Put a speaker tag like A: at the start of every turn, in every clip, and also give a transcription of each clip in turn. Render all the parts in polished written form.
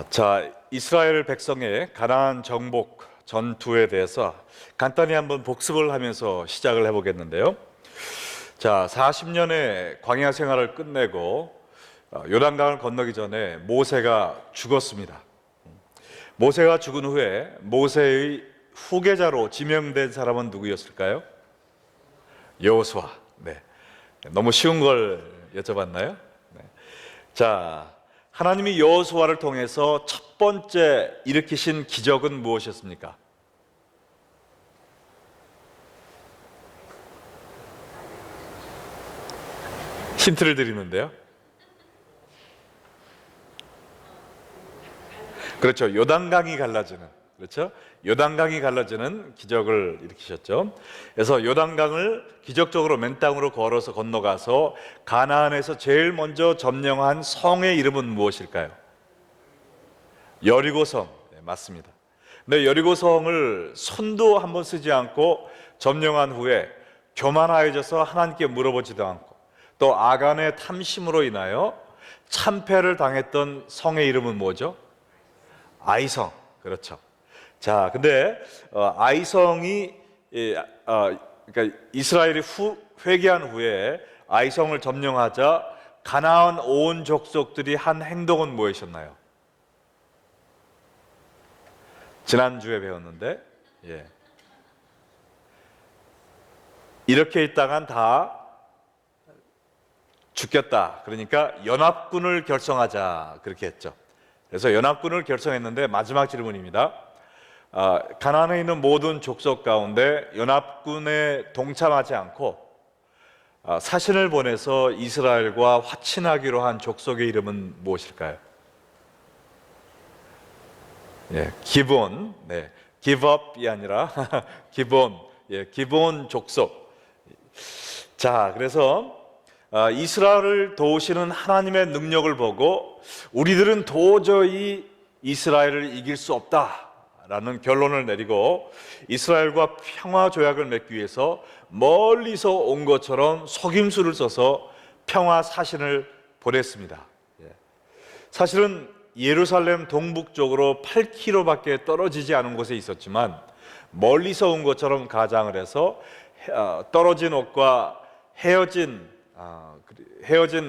A: 자, 이스라엘 백성의 가나안 정복 전투에 대해서 간단히 한번 복습을 하면서 시작을 해보겠는데요. 자, 40년의 광야 생활을 끝내고 요단강을 건너기 전에 모세가 죽었습니다. 모세가 죽은 후에 모세의 후계자로 지명된 사람은 누구였을까요? 여호수아. 네, 너무 쉬운 걸 여쭤봤나요? 네. 자, 하나님이 여호수아를 통해서 첫 번째 일으키신 기적은 무엇이었습니까? 힌트를 드리는데요. 그렇죠. 요단강이 갈라지는, 그렇죠? 요단강이 갈라지는 기적을 일으키셨죠. 그래서 요단강을 기적적으로 맨 땅으로 걸어서 건너가서 가나안에서 제일 먼저 점령한 성의 이름은 무엇일까요? 여리고성. 네, 맞습니다. 근데 여리고성을 손도 한번 쓰지 않고 점령한 후에 교만하여져서 하나님께 물어보지도 않고 또 아간의 탐심으로 인하여 참패를 당했던 성의 이름은 뭐죠? 아이성. 그렇죠. 자, 근데 아이성이 그러니까 이스라엘이 회개한 후에 아이성을 점령하자 가나안 온 족속들이 한 행동은 무엇이었나요? 지난주에 배웠는데, 이렇게 있다간 다 죽겠다. 그러니까 연합군을 결성하자, 그렇게 했죠. 그래서 연합군을 결성했는데 마지막 질문입니다. 가나안에 있는 모든 족속 가운데 연합군에 동참하지 않고 사신을 보내서 이스라엘과 화친하기로 한 족속의 이름은 무엇일까요? 기브온. 네, give up이 아니라 기브온. 기브온 족속. 자, 그래서 이스라엘을 도우시는 하나님의 능력을 보고 우리들은 도저히 이스라엘을 이길 수 없다라는 결론을 내리고 이스라엘과 평화 조약을 맺기 위해서 멀리서 온 것처럼 속임수를 써서 평화 사신을 보냈습니다. 사실은 예루살렘 동북쪽으로 8km밖에 떨어지지 않은 곳에 있었지만 멀리서 온 것처럼 가장을 해서 떨어진 옷과 헤어진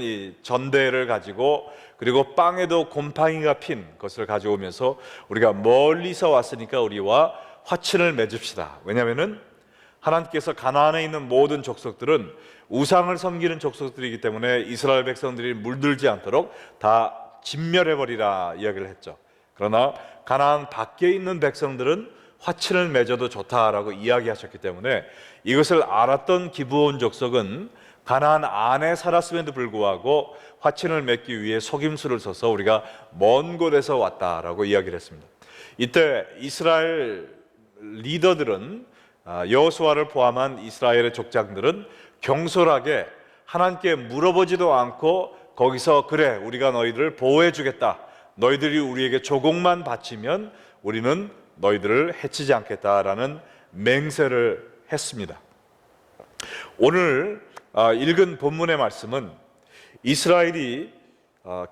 A: 이 전대를 가지고 그리고 빵에도 곰팡이가 핀 것을 가져오면서 우리가 멀리서 왔으니까 우리와 화친을 맺읍시다. 왜냐하면 하나님께서 가나안에 있는 모든 족속들은 우상을 섬기는 족속들이기 때문에 이스라엘 백성들이 물들지 않도록 다 진멸해버리라 이야기를 했죠. 그러나 가나안 밖에 있는 백성들은 화친을 맺어도 좋다라고 이야기하셨기 때문에 이것을 알았던 기브온 족속은 가나안 안에 살았음에도 불구하고 화친을 맺기 위해 속임수를 써서 우리가 먼 곳에서 왔다라고 이야기를 했습니다. 이때 이스라엘 리더들은 여호수아를 포함한 이스라엘의 족장들은 경솔하게 하나님께 물어보지도 않고 거기서 그래, 우리가 너희들을 보호해 주겠다, 너희들이 우리에게 조공만 바치면 우리는 너희들을 해치지 않겠다라는 맹세를 했습니다. 오늘 읽은 본문의 말씀은 이스라엘이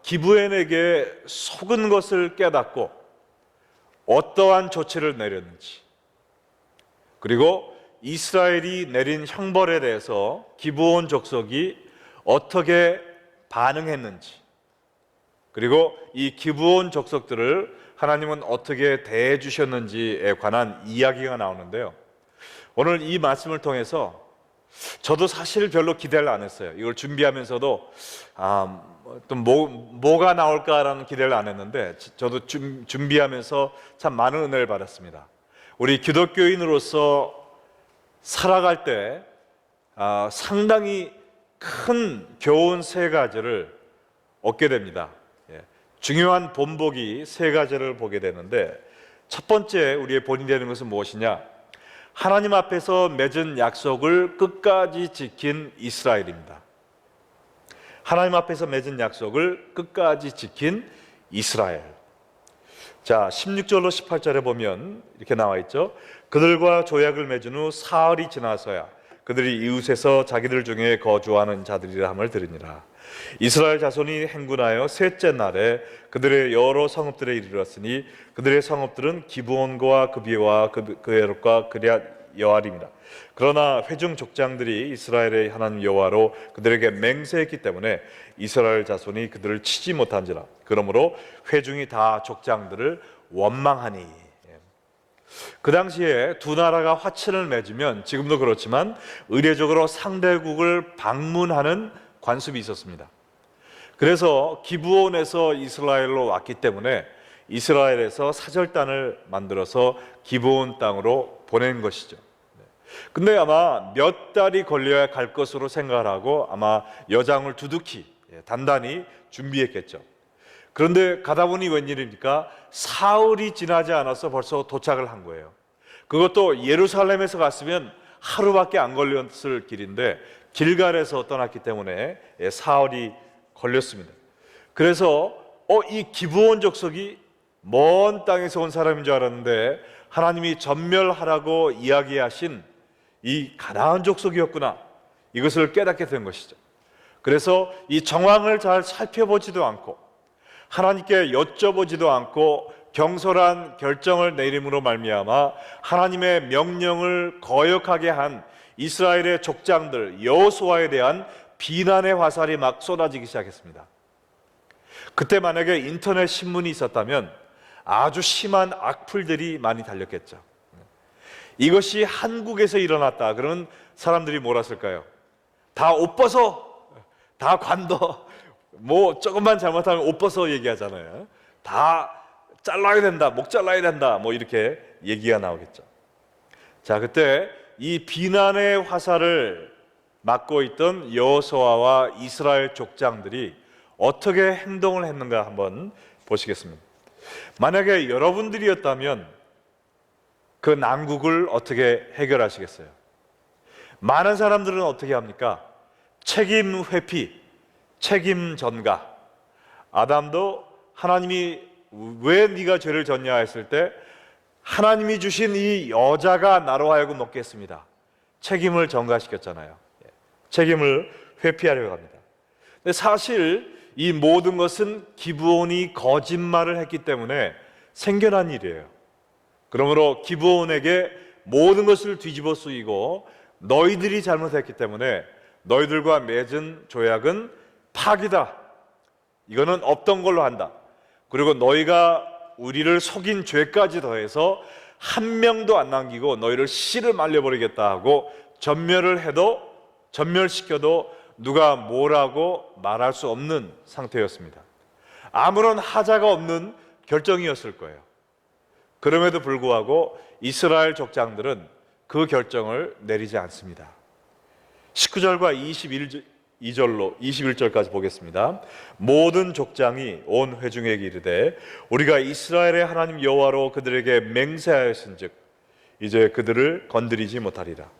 A: 기브온에게 속은 것을 깨닫고 어떠한 조치를 내렸는지, 그리고 이스라엘이 내린 형벌에 대해서 기브온 족속이 어떻게 반응했는지, 그리고 이 기브온 족속들을 하나님은 어떻게 대해 주셨는지에 관한 이야기가 나오는데요. 오늘 이 말씀을 통해서 저도 사실 별로 기대를 안 했어요. 이걸 준비하면서도 또 뭐가 나올까라는 기대를 안 했는데 저도 준비하면서 참 많은 은혜를 받았습니다. 우리 기독교인으로서 살아갈 때 상당히 큰 교훈 세 가지를 얻게 됩니다. 중요한 본보기 세 가지를 보게 되는데 첫 번째 우리의 본이 되는 것은 무엇이냐? 하나님 앞에서 맺은 약속을 끝까지 지킨 이스라엘입니다. 하나님 앞에서 맺은 약속을 끝까지 지킨 이스라엘. 자, 16절로 18절에 보면 이렇게 나와 있죠. 그들과 조약을 맺은 후 사흘이 지나서야 그들이 이웃에서 자기들 중에 거주하는 자들이라 함을 들으니라. 이스라엘 자손이 행군하여 셋째 날에 그들의 여러 성읍들에 이르렀으니 그들의 성읍들은 기브온과 그비와 그에롯과 그리앗 여알입니다. 그러나 회중 족장들이 이스라엘의 하나님 여호와로 그들에게 맹세했기 때문에 이스라엘 자손이 그들을 치지 못한지라. 그러므로 회중이 다 족장들을 원망하니. 그 당시에 두 나라가 화친을 맺으면, 지금도 그렇지만 의례적으로 상대국을 방문하는 관습이 있었습니다. 그래서 기브온에서 이스라엘로 왔기 때문에 이스라엘에서 사절단을 만들어서 기브온 땅으로 보낸 것이죠. 근데 아마 몇 달이 걸려야 갈 것으로 생각을 하고 아마 여장을 두둑히 단단히 준비했겠죠. 그런데 가다 보니 웬일입니까? 사흘이 지나지 않아서 벌써 도착을 한 거예요. 그것도 예루살렘에서 갔으면 하루밖에 안 걸렸을 길인데 길갈에서 떠났기 때문에 사흘이 걸렸습니다. 그래서 이 기브온 족속이 먼 땅에서 온 사람인 줄 알았는데 하나님이 전멸하라고 이야기하신 이 가나안 족속이었구나, 이것을 깨닫게 된 것이죠. 그래서 이 정황을 잘 살펴보지도 않고 하나님께 여쭤보지도 않고 경솔한 결정을 내림으로 말미암아 하나님의 명령을 거역하게 한 이스라엘의 족장들 여호수아에 대한 비난의 화살이 막 쏟아지기 시작했습니다. 그때 만약에 인터넷 신문이 있었다면 아주 심한 악플들이 많이 달렸겠죠. 이것이 한국에서 일어났다 그러면 사람들이 뭐라 쓸까요? 다 옷 벗어, 다 관둬, 뭐 조금만 잘못하면 옷 벗어 얘기하잖아요. 다 잘라야 된다, 목 잘라야 된다, 뭐 이렇게 얘기가 나오겠죠. 자, 그때 이 비난의 화살을 맡고 있던 여호수아와 이스라엘 족장들이 어떻게 행동을 했는가 한번 보시겠습니다. 만약에 여러분들이었다면 그 난국을 어떻게 해결하시겠어요? 많은 사람들은 어떻게 합니까? 책임 회피, 책임 전가. 아담도 하나님이 왜 네가 죄를 졌냐 했을 때 하나님이 주신 이 여자가 나로 하여금 먹게 했습니다. 책임을 전가시켰잖아요. 책임을 회피하려고 합니다. 근데 사실 이 모든 것은 기브온이 거짓말을 했기 때문에 생겨난 일이에요. 그러므로 기브온에게 모든 것을 뒤집어 쓰이고 너희들이 잘못했기 때문에 너희들과 맺은 조약은 파기다. 이거는 없던 걸로 한다. 그리고 너희가 우리를 속인 죄까지 더해서 한 명도 안 남기고 너희를 씨를 말려버리겠다 하고 전멸시켜도 누가 뭐라고 말할 수 없는 상태였습니다. 아무런 하자가 없는 결정이었을 거예요. 그럼에도 불구하고 이스라엘 족장들은 그 결정을 내리지 않습니다. 19절과 21절까지 보겠습니다. 모든 족장이 온 회중에게 이르되 우리가 이스라엘의 하나님 여호와로 그들에게 맹세하였은즉 이제 그들을 건드리지 못하리라.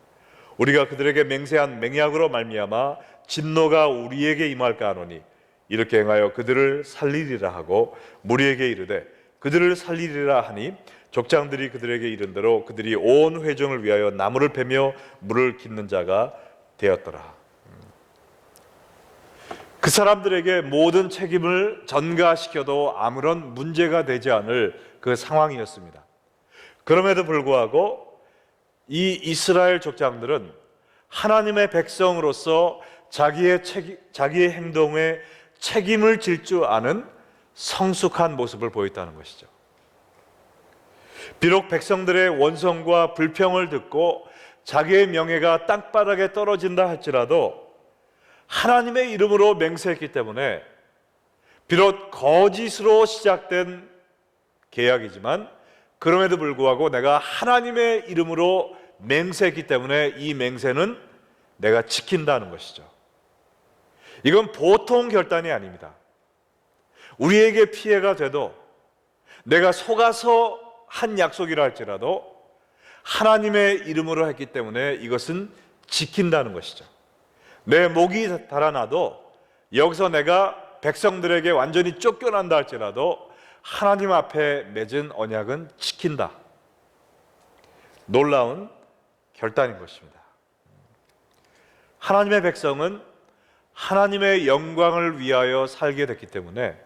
A: 우리가 그들에게 맹세한 맹약으로 말미암아 진노가 우리에게 임할까 하노니 이렇게 행하여 그들을 살리리라 하고 무리에게 이르되 그들을 살리리라 하니 족장들이 그들에게 이른 대로 그들이 온 회중을 위하여 나무를 베며 물을 깃는 자가 되었더라. 그 사람들에게 모든 책임을 전가시켜도 아무런 문제가 되지 않을 그 상황이었습니다. 그럼에도 불구하고 이 이스라엘 족장들은 하나님의 백성으로서 자기의 행동에 책임을 질 줄 아는 성숙한 모습을 보였다는 것이죠. 비록 백성들의 원성과 불평을 듣고 자기의 명예가 땅바닥에 떨어진다 할지라도 하나님의 이름으로 맹세했기 때문에 비록 거짓으로 시작된 계약이지만 그럼에도 불구하고 내가 하나님의 이름으로 맹세했기 때문에 이 맹세는 내가 지킨다는 것이죠. 이건 보통 결단이 아닙니다. 우리에게 피해가 돼도 내가 속아서 한 약속이라 할지라도 하나님의 이름으로 했기 때문에 이것은 지킨다는 것이죠. 내 목이 달아나도 여기서 내가 백성들에게 완전히 쫓겨난다 할지라도 하나님 앞에 맺은 언약은 지킨다. 놀라운 결단인 것입니다. 하나님의 백성은 하나님의 영광을 위하여 살게 됐기 때문에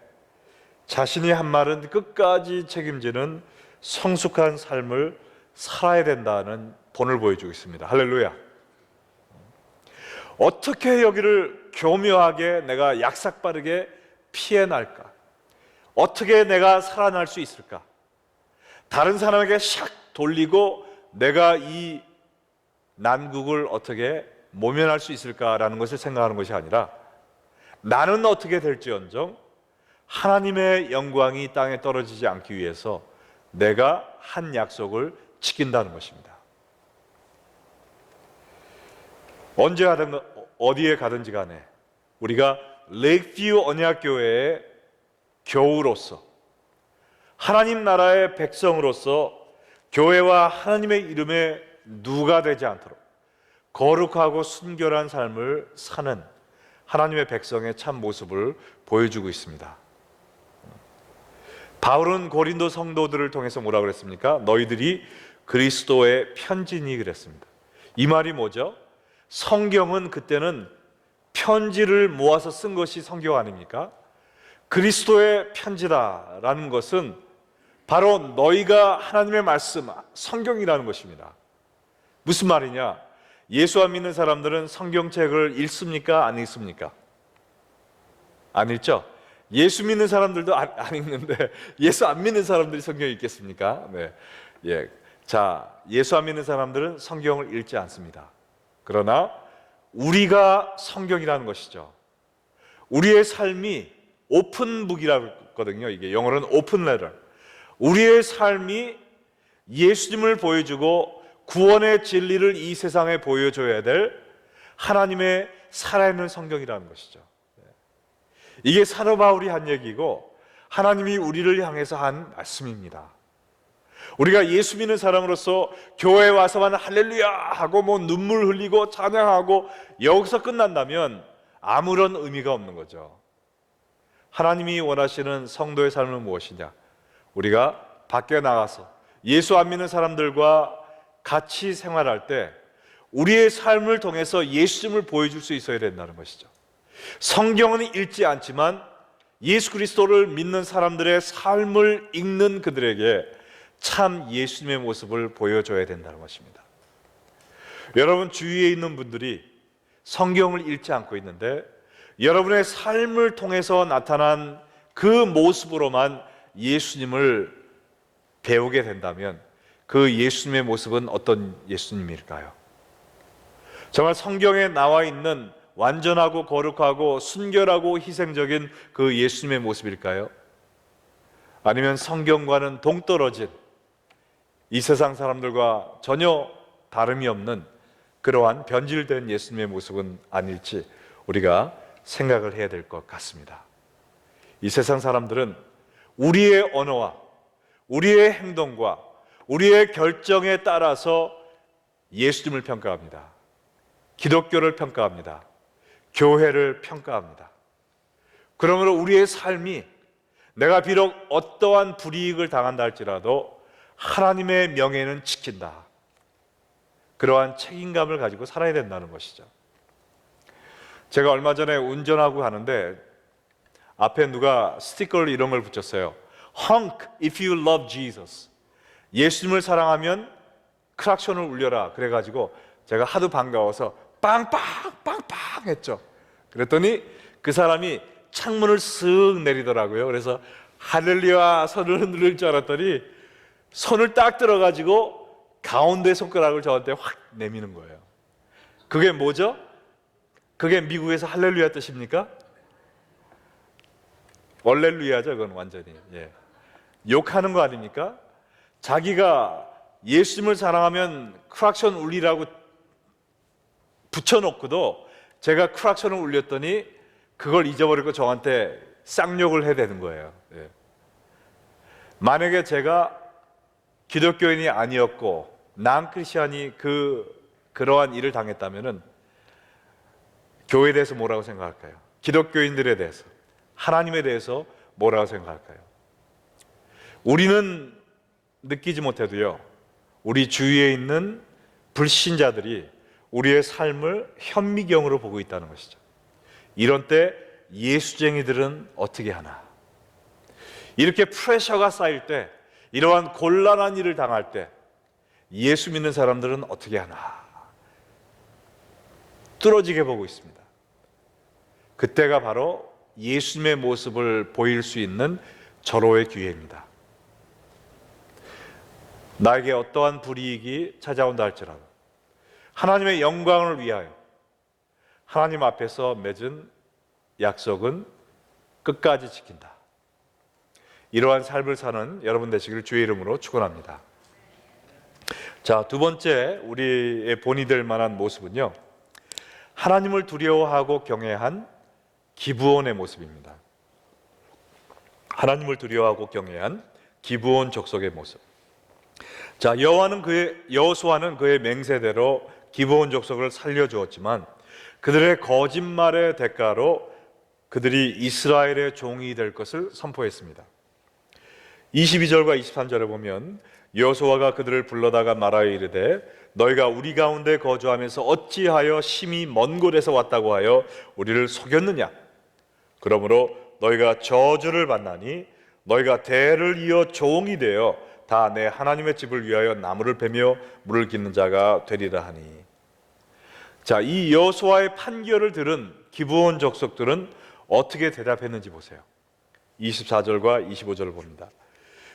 A: 자신이 한 말은 끝까지 책임지는 성숙한 삶을 살아야 된다는 본을 보여주고 있습니다. 할렐루야. 어떻게 여기를 교묘하게 내가 약삭빠르게 피해날까? 어떻게 내가 살아날 수 있을까? 다른 사람에게 샥 돌리고 내가 이 난국을 어떻게 모면할 수 있을까라는 것을 생각하는 것이 아니라 나는 어떻게 될지언정 하나님의 영광이 땅에 떨어지지 않기 위해서 내가 한 약속을 지킨다는 것입니다. 언제 하든 어디에 가든지 간에 우리가 레이크뷰 언약교회의 교우로서 하나님 나라의 백성으로서 교회와 하나님의 이름에 누가 되지 않도록 거룩하고 순결한 삶을 사는 하나님의 백성의 참 모습을 보여주고 있습니다. 바울은 고린도 성도들을 통해서 뭐라고 그랬습니까? 너희들이 그리스도의 편지니 그랬습니다. 이 말이 뭐죠? 성경은 그때는 편지를 모아서 쓴 것이 성경 아닙니까? 그리스도의 편지다라는 것은 바로 너희가 하나님의 말씀, 성경이라는 것입니다. 무슨 말이냐? 예수 안 믿는 사람들은 성경책을 읽습니까? 안 읽습니까? 안 읽죠? 예수 믿는 사람들도 안 읽는데 예수 안 믿는 사람들이 성경 읽겠습니까? 네. 예. 자, 예수 안 믿는 사람들은 성경을 읽지 않습니다. 그러나 우리가 성경이라는 것이죠. 우리의 삶이 오픈북이라고 했거든요. 이게 영어로는 오픈 레터. 우리의 삶이 예수님을 보여주고 구원의 진리를 이 세상에 보여줘야 될 하나님의 살아있는 성경이라는 것이죠. 이게 사도 바울이 한 얘기고 하나님이 우리를 향해서 한 말씀입니다. 우리가 예수 믿는 사람으로서 교회에 와서만 할렐루야 하고 뭐 눈물 흘리고 찬양하고 여기서 끝난다면 아무런 의미가 없는 거죠. 하나님이 원하시는 성도의 삶은 무엇이냐? 우리가 밖에 나가서 예수 안 믿는 사람들과 같이 생활할 때 우리의 삶을 통해서 예수님을 보여줄 수 있어야 된다는 것이죠. 성경은 읽지 않지만 예수 그리스도를 믿는 사람들의 삶을 읽는 그들에게 참 예수님의 모습을 보여줘야 된다는 것입니다. 여러분 주위에 있는 분들이 성경을 읽지 않고 있는데 여러분의 삶을 통해서 나타난 그 모습으로만 예수님을 배우게 된다면 그 예수님의 모습은 어떤 예수님일까요? 정말 성경에 나와 있는 완전하고 거룩하고 순결하고 희생적인 그 예수님의 모습일까요? 아니면 성경과는 동떨어진 이 세상 사람들과 전혀 다름이 없는 그러한 변질된 예수님의 모습은 아닐지 우리가 생각을 해야 될 것 같습니다. 이 세상 사람들은 우리의 언어와 우리의 행동과 우리의 결정에 따라서 예수님을 평가합니다. 기독교를 평가합니다. 교회를 평가합니다. 그러므로 우리의 삶이 내가 비록 어떠한 불이익을 당한다 할지라도 하나님의 명예는 지킨다. 그러한 책임감을 가지고 살아야 된다는 것이죠. 제가 얼마 전에 운전하고 가는데 앞에 누가 스티커를 이런 걸 붙였어요. Honk if you love Jesus. 예수님을 사랑하면 크락션을 울려라. 그래가지고 제가 하도 반가워서 빵빵 빵빵 했죠. 그랬더니 그 사람이 창문을 쓱 내리더라고요. 그래서 할렐루야 손을 흔들 줄 알았더니 손을 딱 들어가지고 가운데 손가락을 저한테 확 내미는 거예요. 그게 뭐죠? 그게 미국에서 할렐루야 뜻입니까? 얼렐루야죠. 그건 완전히 욕하는 거 아닙니까? 자기가 예수님을 사랑하면 크락션 울리라고 붙여놓고도 제가 크락션을 울렸더니 그걸 잊어버리고 저한테 쌍욕을 해대는 거예요. 만약에 제가 기독교인이 아니었고 난크리스찬이 그러한 일을 당했다면은 교회에 대해서 뭐라고 생각할까요? 기독교인들에 대해서, 하나님에 대해서 뭐라고 생각할까요? 우리는 느끼지 못해도요, 우리 주위에 있는 불신자들이 우리의 삶을 현미경으로 보고 있다는 것이죠. 이런 때 예수쟁이들은 어떻게 하나? 이렇게 프레셔가 쌓일 때, 이러한 곤란한 일을 당할 때 예수 믿는 사람들은 어떻게 하나? 뚫어지게 보고 있습니다. 그때가 바로 예수님의 모습을 보일 수 있는 절호의 기회입니다. 나에게 어떠한 불이익이 찾아온다 할지라도 하나님의 영광을 위하여 하나님 앞에서 맺은 약속은 끝까지 지킨다. 이러한 삶을 사는 여러분 되시기를 주의 이름으로 축원합니다. 자, 두 번째 우리의 본이 될 만한 모습은요, 하나님을 두려워하고 경외한 기브온의 모습입니다. 하나님을 두려워하고 경외한 기브온 족속의 모습. 자, 여호수아는 그의 맹세대로 기브온 족속을 살려주었지만 그들의 거짓말의 대가로 그들이 이스라엘의 종이 될 것을 선포했습니다. 22절과 23절에 보면 여호수아가 그들을 불러다가 말하여 이르되 너희가 우리 가운데 거주하면서 어찌하여 심히 먼 곳에서 왔다고 하여 우리를 속였느냐? 그러므로 너희가 저주를 받나니 너희가 대를 이어 종이 되어 다 내 하나님의 집을 위하여 나무를 베며 물을 깃는 자가 되리라 하니. 자, 이 여호수아의 판결을 들은 기브온 족속들은 어떻게 대답했는지 보세요. 24절과 25절을 봅니다.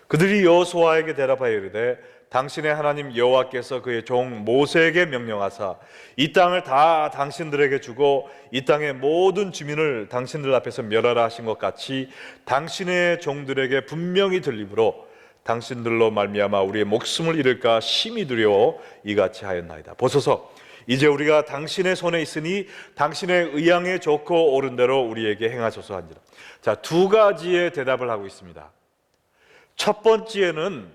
A: 그들이 여호수아에게 대답하여 이르되 당신의 하나님 여호와께서 그의 종 모세에게 명령하사 이 땅을 다 당신들에게 주고 이 땅의 모든 주민을 당신들 앞에서 멸하라 하신 것 같이 당신의 종들에게 분명히 들리므로 당신들로 말미암아 우리의 목숨을 잃을까 심히 두려워 이같이 하였나이다. 보소서, 이제 우리가 당신의 손에 있으니 당신의 의향에 좋고 옳은 대로 우리에게 행하소서 하니라. 자, 두 가지의 대답을 하고 있습니다. 첫 번째는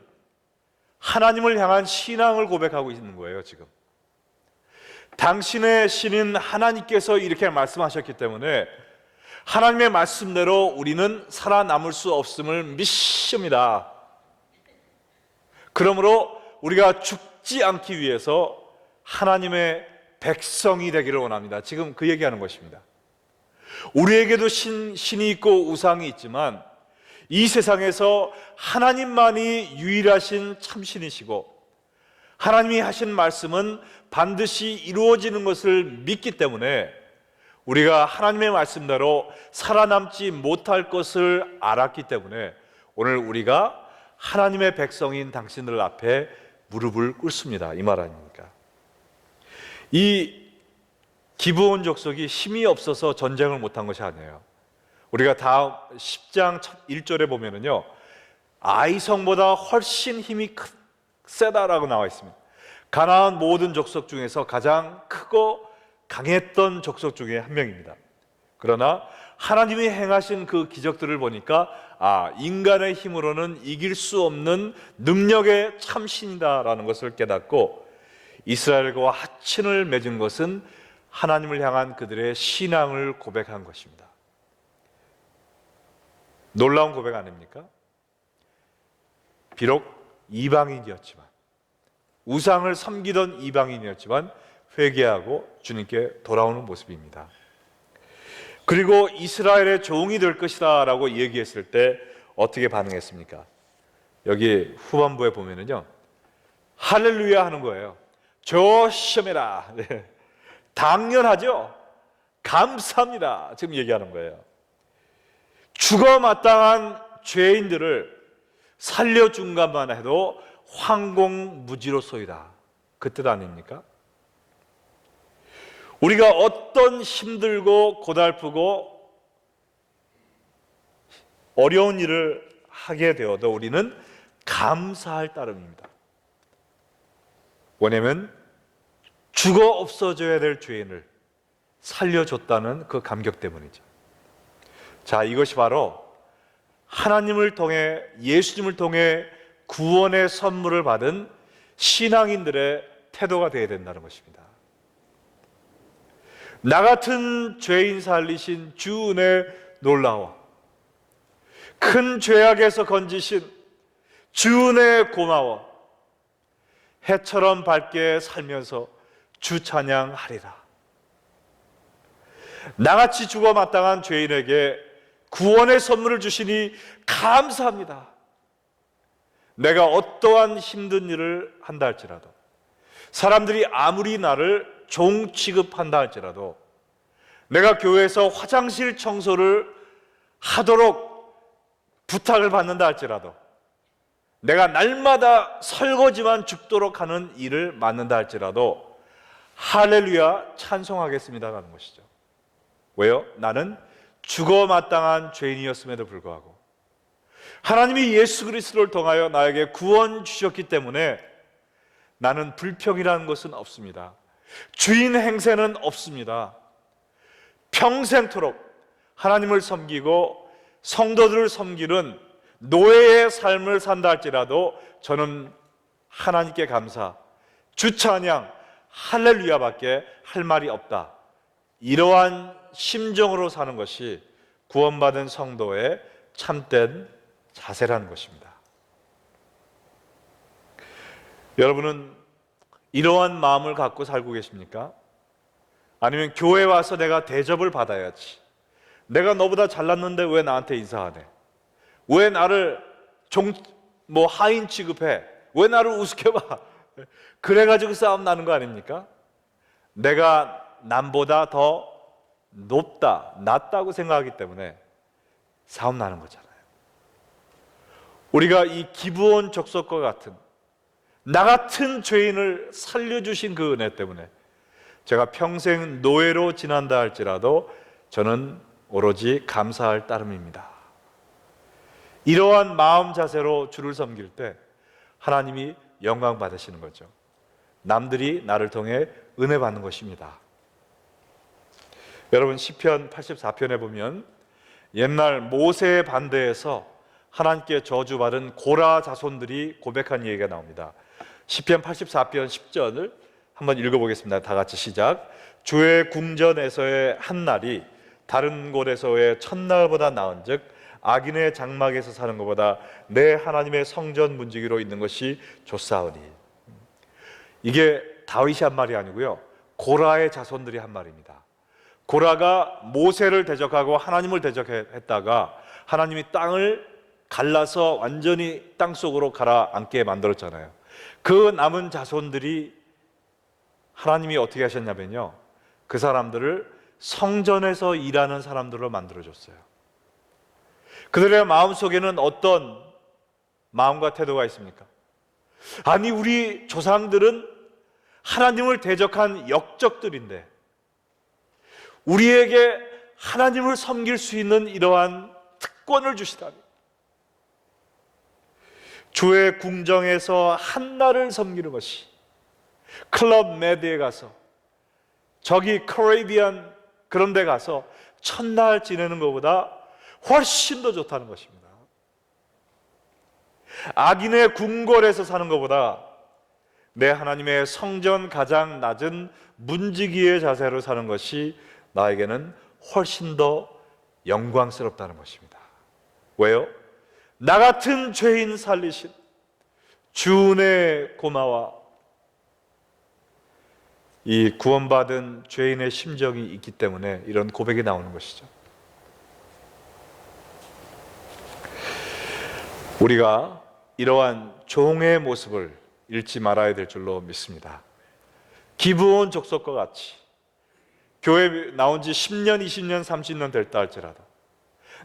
A: 하나님을 향한 신앙을 고백하고 있는 거예요. 지금 당신의 신인 하나님께서 이렇게 말씀하셨기 때문에 하나님의 말씀대로 우리는 살아남을 수 없음을 믿습니다. 그러므로 우리가 죽지 않기 위해서 하나님의 백성이 되기를 원합니다. 지금 그 얘기하는 것입니다. 우리에게도 신이 있고 우상이 있지만 이 세상에서 하나님만이 유일하신 참신이시고 하나님이 하신 말씀은 반드시 이루어지는 것을 믿기 때문에 우리가 하나님의 말씀대로 살아남지 못할 것을 알았기 때문에 오늘 우리가 하나님의 백성인 당신들 앞에 무릎을 꿇습니다. 이 말 아닙니까? 이 기브온 족속이 힘이 없어서 전쟁을 못한 것이 아니에요. 우리가 다음 10장 1절에 보면은요, 아이성보다 훨씬 힘이 세다라고 나와 있습니다. 가나안 모든 족속 중에서 가장 크고 강했던 족속 중에 한 명입니다. 그러나 하나님이 행하신 그 기적들을 보니까 인간의 힘으로는 이길 수 없는 능력의 참신이다라는 것을 깨닫고 이스라엘과 하친을 맺은 것은 하나님을 향한 그들의 신앙을 고백한 것입니다. 놀라운 고백 아닙니까? 비록 이방인이었지만, 우상을 섬기던 이방인이었지만 회개하고 주님께 돌아오는 모습입니다. 그리고 이스라엘의 종이 될 것이다 라고 얘기했을 때 어떻게 반응했습니까? 여기 후반부에 보면은요, 할렐루야 하는 거예요. 조심해라. 네. 당연하죠. 감사합니다. 지금 얘기하는 거예요. 죽어 마땅한 죄인들을 살려준 것만 해도 황공무지로소이다. 그 뜻 아닙니까? 우리가 어떤 힘들고 고달프고 어려운 일을 하게 되어도 우리는 감사할 따름입니다. 왜냐하면 죽어 없어져야 될 죄인을 살려줬다는 그 감격 때문이죠. 자, 이것이 바로 하나님을 통해, 예수님을 통해 구원의 선물을 받은 신앙인들의 태도가 되어야 된다는 것입니다. 나 같은 죄인 살리신 주 은혜 놀라워, 큰 죄악에서 건지신 주 은혜 고마워, 해처럼 밝게 살면서 주 찬양하리라. 나같이 죽어 마땅한 죄인에게 구원의 선물을 주시니 감사합니다. 내가 어떠한 힘든 일을 한다 할지라도, 사람들이 아무리 나를 종 취급한다 할지라도, 내가 교회에서 화장실 청소를 하도록 부탁을 받는다 할지라도, 내가 날마다 설거지만 죽도록 하는 일을 맡는다 할지라도 할렐루야 찬송하겠습니다라는 것이죠. 왜요? 나는 죽어 마땅한 죄인이었음에도 불구하고 하나님이 예수 그리스도를 통하여 나에게 구원 주셨기 때문에 나는 불평이라는 것은 없습니다. 주인 행세는 없습니다. 평생토록 하나님을 섬기고 성도들을 섬기는 노예의 삶을 산다 할지라도 저는 하나님께 감사, 주 찬양, 할렐루야밖에 할 말이 없다. 이러한 심정으로 사는 것이 구원받은 성도의 참된 자세라는 것입니다. 여러분은 이러한 마음을 갖고 살고 계십니까? 아니면 교회 와서 내가 대접을 받아야지, 내가 너보다 잘났는데 왜 나한테 인사하네, 왜 나를 하인 취급해, 왜 나를 우습게 봐, 그래가지고 싸움 나는 거 아닙니까? 내가 남보다 더 높다, 낫다고 생각하기 때문에 싸움 나는 거잖아요. 우리가 이 기브온 족속과 같은 나 같은 죄인을 살려주신 그 은혜 때문에 제가 평생 노예로 지난다 할지라도 저는 오로지 감사할 따름입니다. 이러한 마음 자세로 주를 섬길 때 하나님이 영광 받으시는 거죠. 남들이 나를 통해 은혜 받는 것입니다. 여러분, 시편 84편에 보면 옛날 모세의 반대에서 하나님께 저주받은 고라 자손들이 고백한 얘기가 나옵니다. 시편 84편 10절을 한번 읽어보겠습니다. 다 같이 시작. 주의 궁전에서의 한 날이 다른 곳에서의 첫날보다 나은즉 악인의 장막에서 사는 것보다 내 하나님의 성전 문지기로 있는 것이 좋사오니. 이게 다윗이 한 말이 아니고요, 고라의 자손들이 한 말입니다. 고라가 모세를 대적하고 하나님을 대적했다가 하나님이 땅을 갈라서 완전히 땅속으로 가라앉게 만들었잖아요. 그 남은 자손들이 하나님이 어떻게 하셨냐면요, 그 사람들을 성전에서 일하는 사람들로 만들어줬어요. 그들의 마음속에는 어떤 마음과 태도가 있습니까? 아니, 우리 조상들은 하나님을 대적한 역적들인데 우리에게 하나님을 섬길 수 있는 이러한 특권을 주시다니, 주의 궁정에서 한날을 섬기는 것이 클럽 메드에 가서, 저기 카리비안 그런 데 가서 첫날 지내는 것보다 훨씬 더 좋다는 것입니다. 악인의 궁궐에서 사는 것보다 내 하나님의 성전 가장 낮은 문지기의 자세로 사는 것이 나에게는 훨씬 더 영광스럽다는 것입니다. 왜요? 나 같은 죄인 살리신 주 은혜 고마워. 이 구원받은 죄인의 심정이 있기 때문에 이런 고백이 나오는 것이죠. 우리가 이러한 종의 모습을 잃지 말아야 될 줄로 믿습니다. 기브온 족속과 같이 교회 나온 지 10년, 20년, 30년 됐다 할지라도,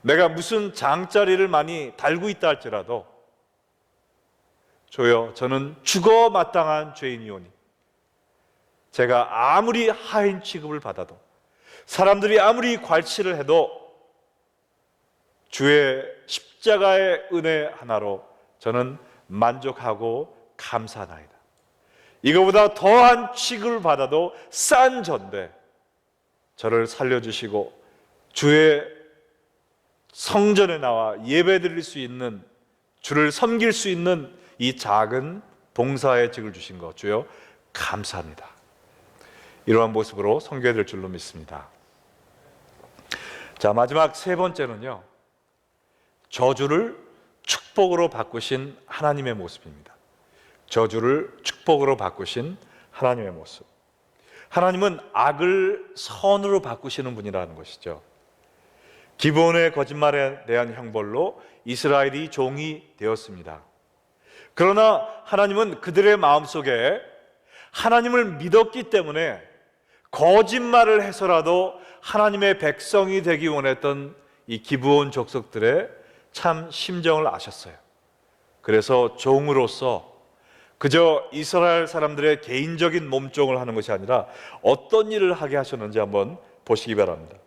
A: 내가 무슨 장자리를 많이 달고 있다 할지라도, 주여, 저는 죽어 마땅한 죄인이오니 제가 아무리 하인 취급을 받아도, 사람들이 아무리 괄치를 해도 주의 십자가의 은혜 하나로 저는 만족하고 감사하나이다. 이거보다 더한 취급을 받아도 싼 전데 저를 살려주시고 주의 성전에 나와 예배드릴 수 있는, 주를 섬길 수 있는 이 작은 봉사의 직을 주신 것, 주여 감사합니다. 이러한 모습으로 섬겨야 될 줄로 믿습니다. 자, 마지막 세 번째는요, 저주를 축복으로 바꾸신 하나님의 모습입니다. 저주를 축복으로 바꾸신 하나님의 모습. 하나님은 악을 선으로 바꾸시는 분이라는 것이죠. 기브온의 거짓말에 대한 형벌로 이스라엘이 종이 되었습니다. 그러나 하나님은 그들의 마음속에 하나님을 믿었기 때문에 거짓말을 해서라도 하나님의 백성이 되기 원했던 이 기브온 족속들의 참 심정을 아셨어요. 그래서 종으로서 그저 이스라엘 사람들의 개인적인 몸종을 하는 것이 아니라 어떤 일을 하게 하셨는지 한번 보시기 바랍니다.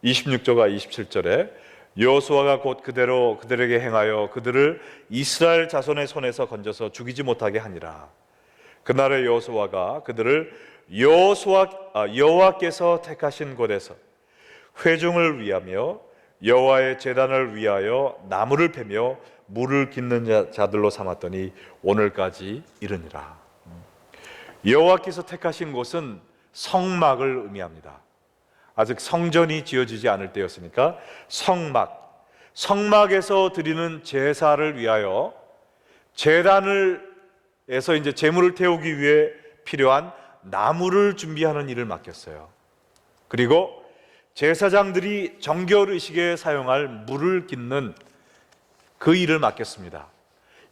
A: 26절과 27절에 여호수아가 곧 그대로 그들에게 행하여 그들을 이스라엘 자손의 손에서 건져서 죽이지 못하게 하니라. 그날의 여호수아가 그들을 여호와께서 택하신 곳에서 회중을 위하며 여호와의 제단을 위하여 나무를 패며 물을 깃는 자들로 삼았더니 오늘까지 이르니라. 여호와께서 택하신 곳은 성막을 의미합니다. 아직 성전이 지어지지 않을 때였으니까 성막에서 드리는 제사를 위하여 제단에서 이제 제물을 태우기 위해 필요한 나무를 준비하는 일을 맡겼어요. 그리고 제사장들이 정결 의식에 사용할 물을 깃는 그 일을 맡겼습니다.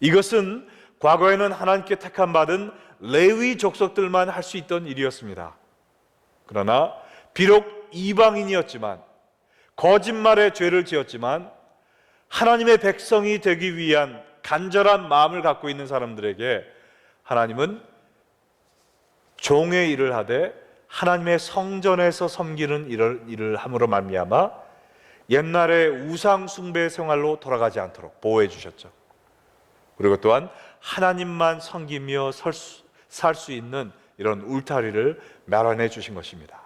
A: 이것은 과거에는 하나님께 택함 받은 레위 족속들만 할 수 있던 일이었습니다. 그러나 비록 이방인이었지만 거짓말의 죄를 지었지만 하나님의 백성이 되기 위한 간절한 마음을 갖고 있는 사람들에게 하나님은 종의 일을 하되 하나님의 성전에서 섬기는 일을 함으로 말미암아 옛날의 우상 숭배 생활로 돌아가지 않도록 보호해 주셨죠. 그리고 또한 하나님만 섬기며 살 수 있는 이런 울타리를 마련해 주신 것입니다.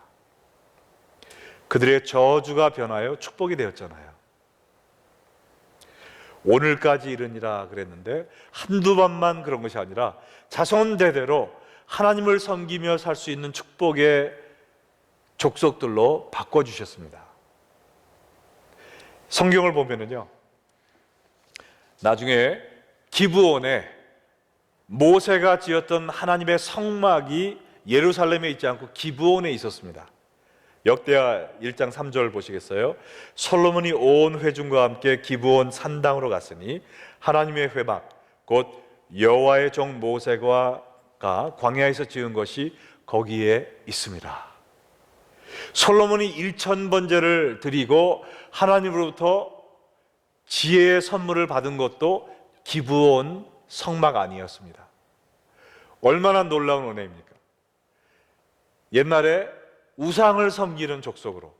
A: 그들의 저주가 변하여 축복이 되었잖아요. 오늘까지 이르니라 그랬는데 한두 번만 그런 것이 아니라 자손 대대로 하나님을 섬기며 살 수 있는 축복의 족속들로 바꿔주셨습니다. 성경을 보면은요, 나중에 기브온에 모세가 지었던 하나님의 성막이 예루살렘에 있지 않고 기브온에 있었습니다. 역대하 1장 3절 보시겠어요? 솔로몬이 온 회중과 함께 기브온 산당으로 갔으니 하나님의 회막 곧 여호와의 종 모세가 광야에서 지은 것이 거기에 있습니다. 솔로몬이 1000번제를 드리고 하나님으로부터 지혜의 선물을 받은 것도 기브온 성막 아니었습니다. 얼마나 놀라운 은혜입니까? 옛날에 우상을 섬기는 족속으로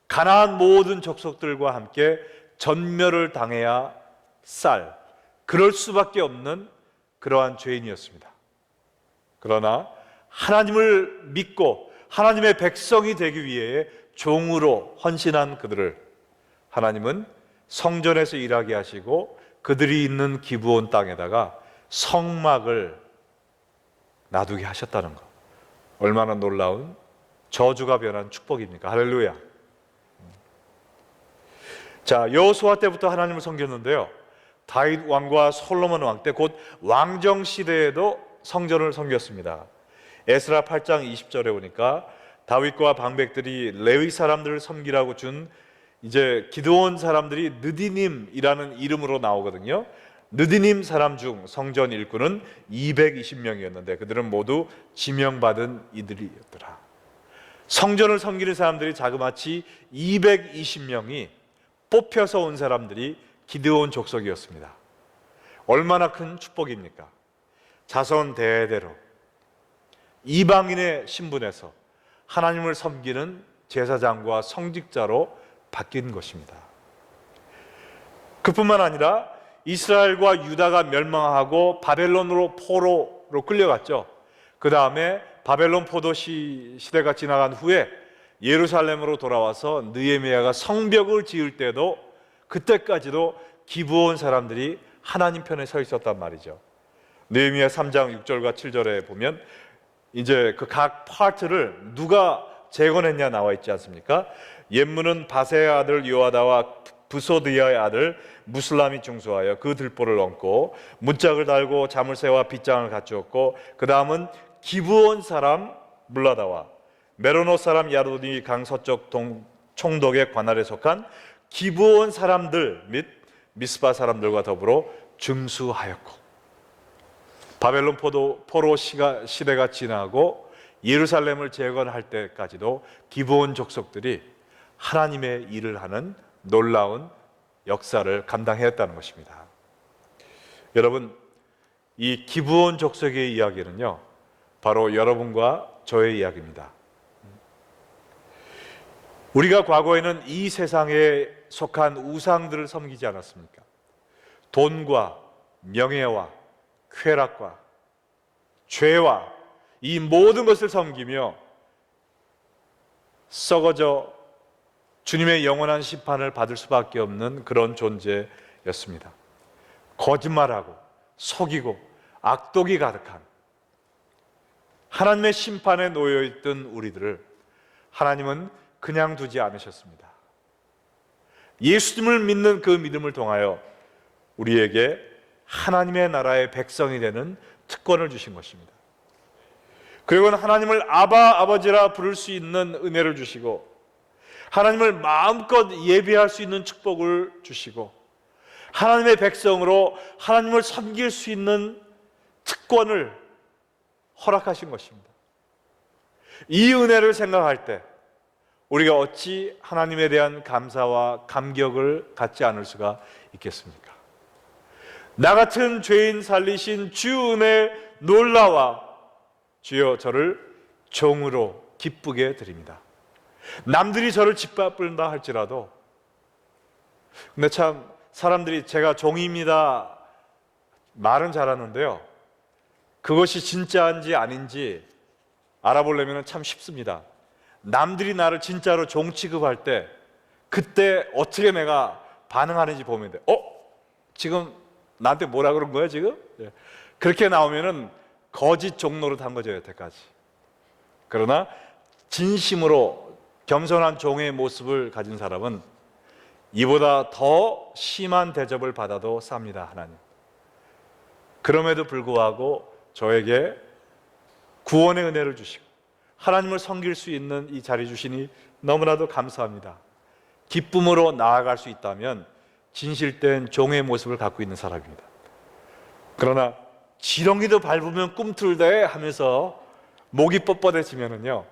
A: 가나안 모든 족속들과 함께 전멸을 당해야 그럴 수밖에 없는 그러한 죄인이었습니다. 그러나 하나님을 믿고 하나님의 백성이 되기 위해 종으로 헌신한 그들을 하나님은 성전에서 일하게 하시고 그들이 있는 기브온 땅에다가 성막을 놔두게 하셨다는 것, 얼마나 놀라운 저주가 변한 축복입니까? 할렐루야. 자, 여호수아 때부터 하나님을 섬겼는데요, 다윗 왕과 솔로몬 왕 때 곧 왕정 시대에도 성전을 섬겼습니다. 에스라 8장 20절에 보니까 다윗과 방백들이 레위 사람들을 섬기라고 준 이제 기드온 사람들이 느디님이라는 이름으로 나오거든요. 느디님 사람 중 성전 일꾼은 220명이었는데 그들은 모두 지명받은 이들이었더라. 성전을 섬기는 사람들이 자그마치 220명이 뽑혀서 온 사람들이 기드온 족속이었습니다. 얼마나 큰 축복입니까? 자손 대대로 이방인의 신분에서 하나님을 섬기는 제사장과 성직자로 바뀐 것입니다. 그뿐만 아니라 이스라엘과 유다가 멸망하고 바벨론으로 포로로 끌려갔죠. 그 다음에 바벨론 포도 시대가 지나간 후에 예루살렘으로 돌아와서 느헤미야가 성벽을 지을 때도 그때까지도 기브온 사람들이 하나님 편에 서 있었단 말이죠. 느헤미야 3장 6절과 7절에 보면 이제 그 각 파트를 누가 재건했냐 나와 있지 않습니까? 옛문은 바세의 아들 요아다와 부소드야의 아들 무슬람이 중수하여 그 들보를 얹고 문짝을 달고 자물쇠와 빗장을 갖추었고 그 다음은 기브온 사람 물라다와 메로노 사람 야도니 강 서쪽 총독의 관할에 속한 기브온 사람들 및 미스바 사람들과 더불어 증수하였고, 바벨론 포로 시대가 지나고 예루살렘을 재건할 때까지도 기브온 족속들이 하나님의 일을 하는 놀라운 역사를 감당했다는 것입니다. 여러분, 이 기브온 족속의 이야기는요, 바로 여러분과 저의 이야기입니다. 우리가 과거에는 이 세상에 속한 우상들을 섬기지 않았습니까? 돈과 명예와 쾌락과 죄와 이 모든 것을 섬기며 썩어져 주님의 영원한 심판을 받을 수밖에 없는 그런 존재였습니다. 거짓말하고 속이고 악독이 가득한 하나님의 심판에 놓여있던 우리들을 하나님은 그냥 두지 않으셨습니다. 예수님을 믿는 그 믿음을 통하여 우리에게 하나님의 나라의 백성이 되는 특권을 주신 것입니다. 그리고 하나님을 아버지라 부를 수 있는 은혜를 주시고, 하나님을 마음껏 예배할 수 있는 축복을 주시고, 하나님의 백성으로 하나님을 섬길 수 있는 특권을 허락하신 것입니다. 이 은혜를 생각할 때 우리가 어찌 하나님에 대한 감사와 감격을 갖지 않을 수가 있겠습니까? 나 같은 죄인 살리신 주 은혜 놀라와 주여 저를 종으로 기쁘게 드립니다. 남들이 저를 짓밟는다 할지라도, 근데 참 사람들이 제가 종입니다 말은 잘하는데요, 그것이 진짜인지 아닌지 알아보려면 참 쉽습니다. 남들이 나를 진짜로 종 취급할 때 그때 어떻게 내가 반응하는지 보면 돼. 지금 나한테 뭐라 그런 거야 지금? 그렇게 나오면은 거짓 종 노릇한 거죠, 여태까지. 그러나 진심으로 겸손한 종의 모습을 가진 사람은 이보다 더 심한 대접을 받아도 쌉니다, 하나님. 그럼에도 불구하고 저에게 구원의 은혜를 주시고 하나님을 섬길 수 있는 이 자리 주시니 너무나도 감사합니다. 기쁨으로 나아갈 수 있다면 진실된 종의 모습을 갖고 있는 사람입니다. 그러나 지렁이도 밟으면 꿈틀대 하면서 목이 뻣뻣해지면은요,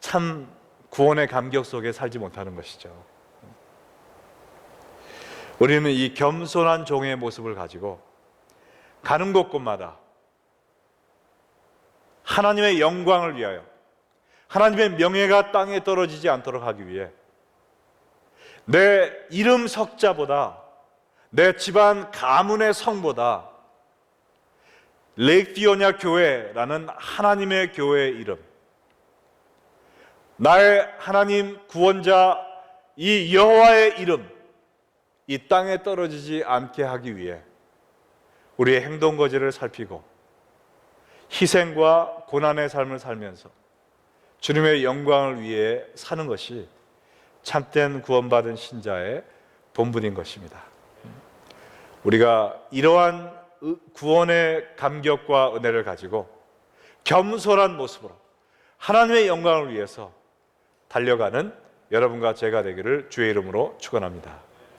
A: 참 구원의 감격 속에 살지 못하는 것이죠. 우리는 이 겸손한 종의 모습을 가지고 가는 곳곳마다 하나님의 영광을 위하여, 하나님의 명예가 땅에 떨어지지 않도록 하기 위해 내 이름 석자보다, 내 집안 가문의 성보다 레이피오냐 교회라는 하나님의 교회의 이름, 나의 하나님 구원자 이 여호와의 이름, 이 땅에 떨어지지 않게 하기 위해 우리의 행동 거지를 살피고 희생과 고난의 삶을 살면서 주님의 영광을 위해 사는 것이 참된 구원받은 신자의 본분인 것입니다. 우리가 이러한 구원의 감격과 은혜를 가지고 겸손한 모습으로 하나님의 영광을 위해서 달려가는 여러분과 제가 되기를 주의 이름으로 축원합니다.